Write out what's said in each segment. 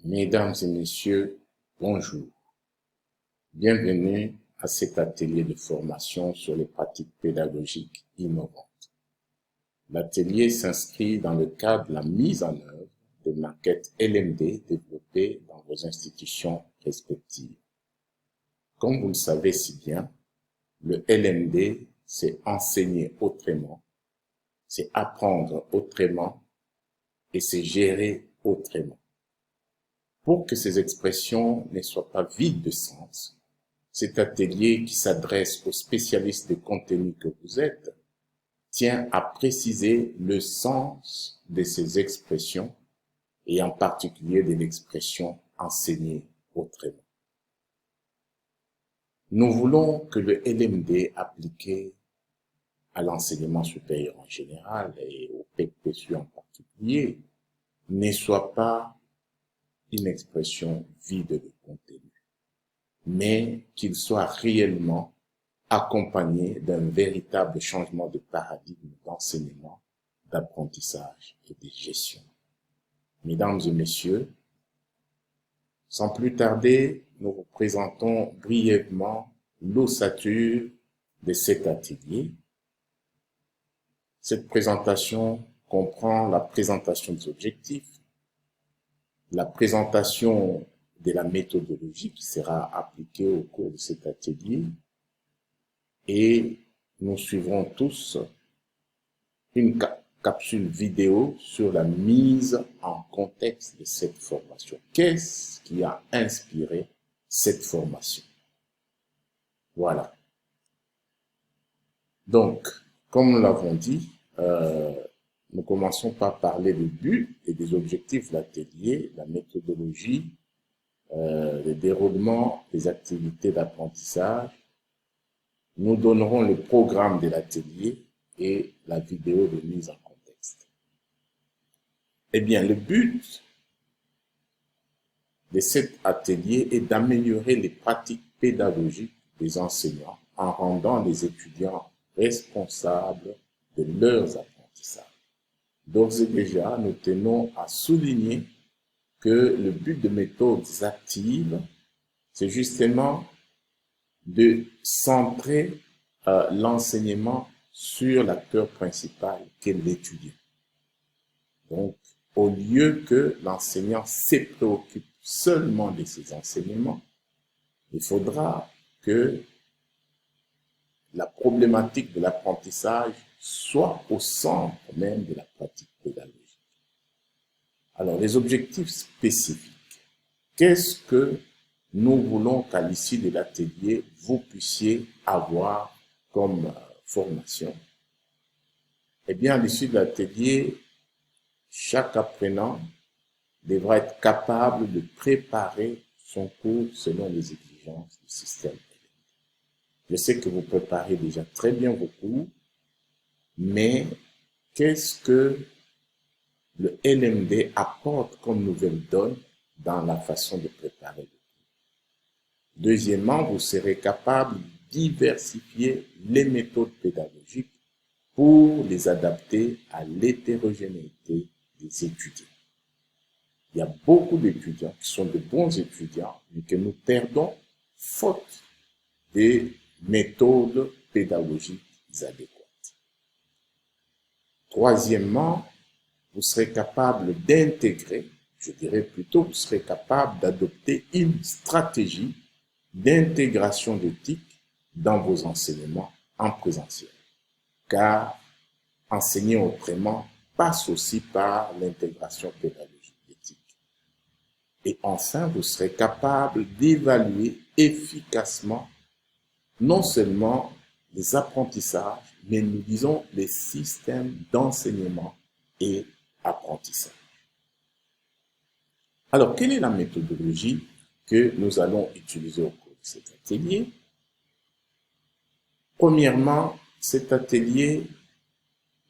Mesdames et messieurs, bonjour. Bienvenue à cet atelier de formation sur les pratiques pédagogiques innovantes. L'atelier s'inscrit dans le cadre de la mise en œuvre des maquettes LMD développées dans vos institutions respectives. Comme vous le savez si bien, le LMD, c'est enseigner autrement, c'est apprendre autrement et c'est gérer autrement. Pour que ces expressions ne soient pas vides de sens, cet atelier qui s'adresse aux spécialistes de contenu que vous êtes tient à préciser le sens de ces expressions et en particulier de l'expression enseigner autrement. Nous voulons que le LMD appliqué à l'enseignement supérieur en général et au PEC-PSU en particulier ne soit pas une expression vide de contenu, mais qu'il soit réellement accompagné d'un véritable changement de paradigme d'enseignement, d'apprentissage et de gestion. Mesdames et messieurs, sans plus tarder, nous vous présentons brièvement l'ossature de cet atelier. Cette présentation comprend la présentation des objectifs, la présentation de la méthodologie qui sera appliquée au cours de cet atelier et nous suivrons tous une capsule vidéo sur la mise en contexte de cette formation. Qu'est-ce qui a inspiré cette formation? Voilà. Donc, comme nous l'avons dit, nous commençons par parler du but et des objectifs de l'atelier, la méthodologie, le déroulement des activités d'apprentissage. Nous donnerons le programme de l'atelier et la vidéo de mise en contexte. Eh bien, le but de cet atelier est d'améliorer les pratiques pédagogiques des enseignants en rendant les étudiants responsables de leurs apprentissages. D'ores et déjà, nous tenons à souligner que le but de méthodes actives, c'est justement de centrer l'enseignement sur l'acteur principal qu'est l'étudiant. Donc, au lieu que l'enseignant se préoccupe seulement de ses enseignements, il faudra que la problématique de l'apprentissage soit au centre même de la pratique pédagogique. Alors, les objectifs spécifiques. Qu'est-ce que nous voulons qu'à l'issue de l'atelier, vous puissiez avoir comme formation? Eh bien, à l'issue de l'atelier, chaque apprenant devra être capable de préparer son cours selon les exigences du système. Je sais que vous préparez déjà très bien vos cours, mais qu'est-ce que le LMD apporte comme nouvelle donne dans la façon de préparer le cours? Deuxièmement, vous serez capable de diversifier les méthodes pédagogiques pour les adapter à l'hétérogénéité des étudiants. Il y a beaucoup d'étudiants qui sont de bons étudiants, mais que nous perdons faute des méthodes pédagogiques adéquates. Troisièmement, vous serez capable d'intégrer, je dirais plutôt, vous serez capable d'adopter une stratégie d'intégration d'éthique dans vos enseignements en présentiel. Car enseigner autrement passe aussi par l'intégration pédagogique d'éthique. Et enfin, vous serez capable d'évaluer efficacement non seulement les apprentissages, mais nous disons les systèmes d'enseignement et apprentissage. Alors, quelle est la méthodologie que nous allons utiliser au cours de cet atelier? Premièrement, cet atelier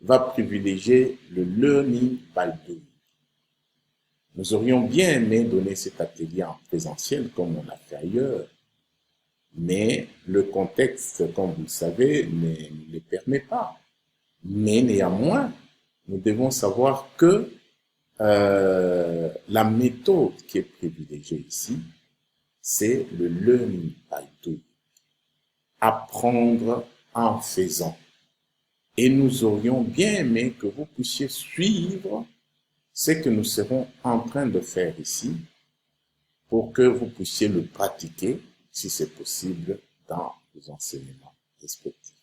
va privilégier le learning by doing. Nous aurions bien aimé donner cet atelier en présentiel comme on l'a fait ailleurs, mais le contexte, comme vous le savez, ne le permet pas. Mais néanmoins, nous devons savoir que La méthode qui est privilégiée ici, c'est le learning by doing. Apprendre en faisant. Et nous aurions bien aimé que vous puissiez suivre ce que nous serons en train de faire ici pour que vous puissiez le pratiquer, si c'est possible, dans vos enseignements respectifs.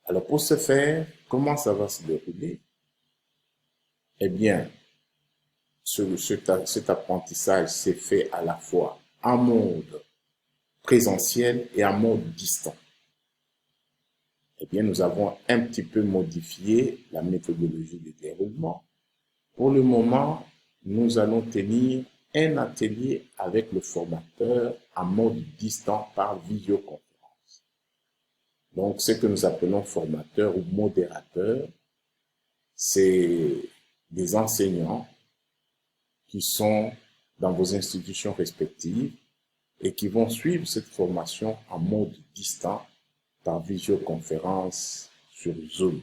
Alors, pour ce faire, comment ça va se dérouler? Eh bien, cet apprentissage s'est fait à la fois en mode présentiel et en mode distant. Eh bien, nous avons un petit peu modifié la méthodologie de déroulement. Pour le moment, nous allons tenir un atelier avec le formateur en mode distant par visioconférence. Donc, ce que nous appelons formateur ou modérateur, c'est des enseignants qui sont dans vos institutions respectives et qui vont suivre cette formation en mode distant par visioconférence sur Zoom,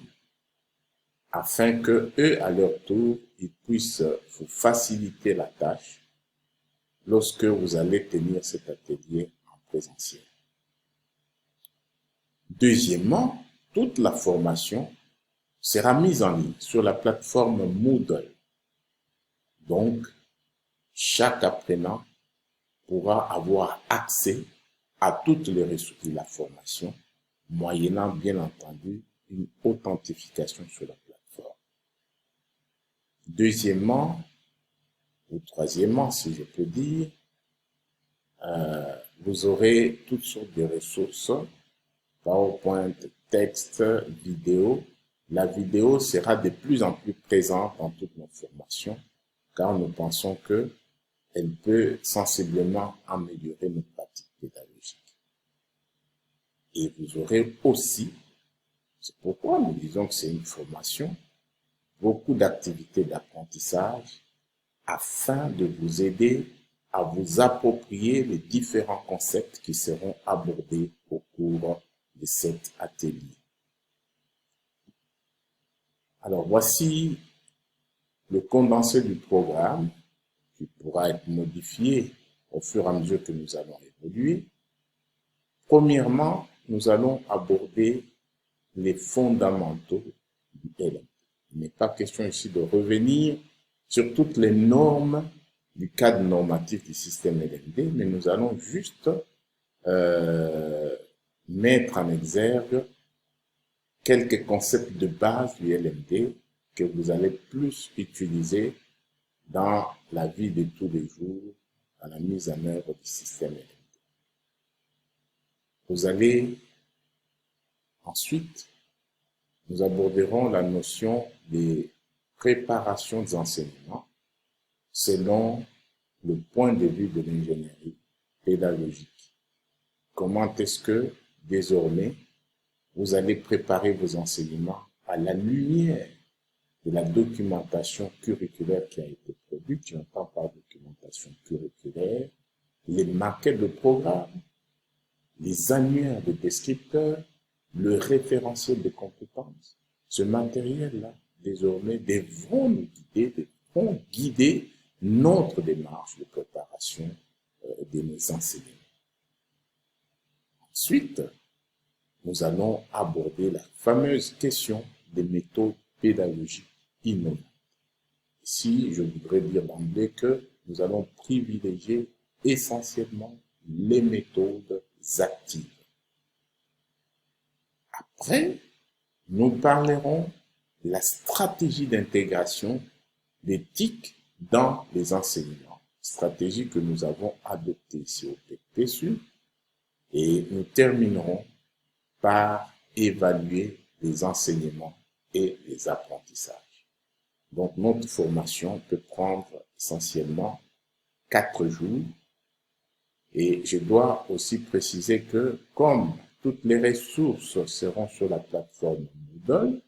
afin que eux, à leur tour, ils puissent vous faciliter la tâche lorsque vous allez tenir cet atelier en présentiel. Deuxièmement, toute la formation sera mise en ligne sur la plateforme Moodle. Donc, chaque apprenant pourra avoir accès à toutes les ressources de la formation, moyennant bien entendu une authentification sur la plateforme. Deuxièmement, ou troisièmement, si je peux dire, vous aurez toutes sortes de ressources, PowerPoint, texte, vidéo. La vidéo sera de plus en plus présente dans toutes nos formations, car nous pensons que elle peut sensiblement améliorer nos pratiques pédagogiques. Et vous aurez aussi, c'est pourquoi nous disons que c'est une formation, beaucoup d'activités d'apprentissage afin de vous aider à vous approprier les différents concepts qui seront abordés au cours de cet atelier. Alors, voici le condensé du programme qui pourra être modifié au fur et à mesure que nous allons évoluer. Premièrement, nous allons aborder les fondamentaux du LMD. Il n'est pas question ici de revenir sur toutes les normes du cadre normatif du système LMD, mais nous allons juste mettre en exergue quelques concepts de base du LMD que vous allez plus utiliser dans la vie de tous les jours, dans la mise en œuvre du système LMD. Vous allez ensuite, nous aborderons la notion des préparations des enseignements selon le point de vue de l'ingénierie pédagogique. Comment est-ce que, désormais, vous allez préparer vos enseignements à la lumière de la documentation curriculaire qui a été produite. J'entends par documentation curriculaire les maquettes de programme, les annuaires de descripteurs, le référentiel de compétences. Ce matériel-là, désormais, devront nous guider, devront guider notre démarche de préparation de nos enseignements. Ensuite, nous allons aborder la fameuse question des méthodes pédagogiques innovantes. Ici, je voudrais dire d'emblée que nous allons privilégier essentiellement les méthodes actives. Après, nous parlerons de la stratégie d'intégration des TIC dans les enseignements, stratégie que nous avons adoptée ici au PPSU, et nous terminerons par évaluer les enseignements et les apprentissages. Donc, notre formation peut prendre essentiellement 4 jours. Et je dois aussi préciser que, comme toutes les ressources seront sur la plateforme Moodle,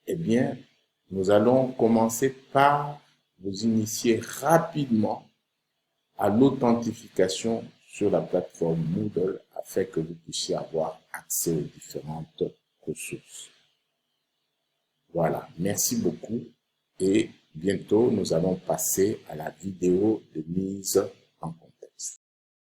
eh bien, nous allons commencer par vous initier rapidement à l'authentification sur la plateforme Moodle afin que vous puissiez avoir accès aux différentes ressources. Voilà, merci beaucoup et Bientôt, nous allons passer à la vidéo de mise